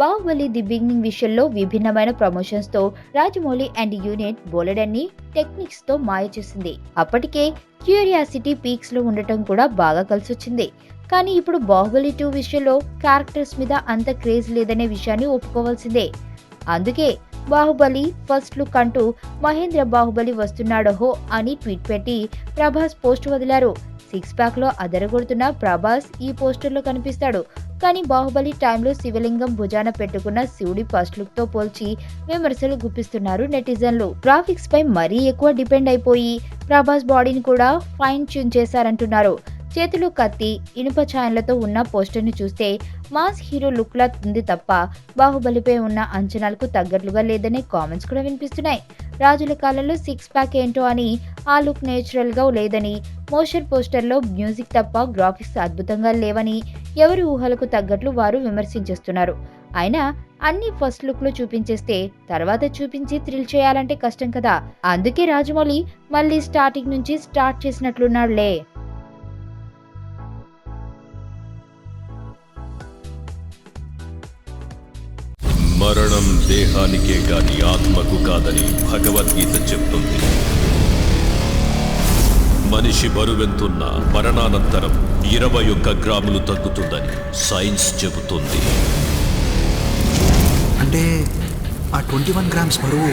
Baahubali the beginning విషయంలో విభిన్నమైన promotions తో రాజమౌళి అండ్ యూనిట్ బోలెడన్ని టెక్నిక్స్ తో మాయ చేసింది. అప్పటికే క్యూరియాసిటీ పీక్స్ లో ఉండటం కూడా బాగా కలిసొచ్చింది. కానీ ఇప్పుడు బాహుబలి 2 విషయంలో క్యారెక్టర్స్ మీద అంత క్రేజ్ లేదనే విషయాన్ని ఒప్పుకోవాల్సిందే. అందుకే బాహుబలి ఫస్ట్ లుక్ అంటూ మహేంద్ర బాహుబలి వస్తున్నాడోహో అని ట్వీట్ పెట్టి ప్రభాస్ పోస్ట్ వదిలారు. సిక్స్ ప్యాక్ లో అదరగొడుతున్న ప్రభాస్ ఈ పోస్టర్లో కనిపిస్తాడు. కానీ బాహుబలి టైంలో శివలింగం భుజాన పెట్టుకున్న శివుడి ఫస్ట్ లుక్ తో పోల్చి విమర్శలు గుప్పిస్తున్నారు నెటిజన్లు. గ్రాఫిక్స్ పై మరీ ఎక్కువ డిపెండ్ అయిపోయి ప్రభాస్ బాడీని కూడా ఫైన్ ట్యూన్ చేశారంటున్నారు. చేతిలో కత్తి, ఇనుప ఛాయలతో ఉన్న పోస్టర్ ని చూస్తే మాస్ హీరో లుక్ లా ఉంది తప్ప బాహుబలిపై ఉన్న అంచనాలకు తగ్గట్లుగా లేదనే కామెంట్స్ కూడా వినిపిస్తున్నాయి. రాజుల కాలంలో సిక్స్ ప్యాక్ ఏంటో అని ఆ లుక్ నేచురల్ గా లేదని, మోషన్ పోస్టర్ లో మ్యూజిక్ తప్ప గ్రాఫిక్స్ అద్భుతంగా లేవని ఎవరి ఊహలకు తగ్గట్లు వారు విమర్శించేస్తున్నారు. అయినా అన్ని ఫస్ట్ లుక్ లో చూపించేస్తే తర్వాత చూపించి థ్రిల్ చేయాలంటే కష్టం కదా. అందుకే రాజమౌళి మళ్ళీ స్టార్టింగ్ నుంచి స్టార్ట్ చేసినట్లున్నాడులే. మరణం దేహానికే గాని ఆత్మకు కాదని భగవద్గీత చెప్తుంది. మనిషి బరువెంతున్న మరణానంతరం 21 గ్రాములు తగ్గుతుందని సైన్స్ చెబుతుంది. అంటే ఆ 21 గ్రామ్స్ బరువు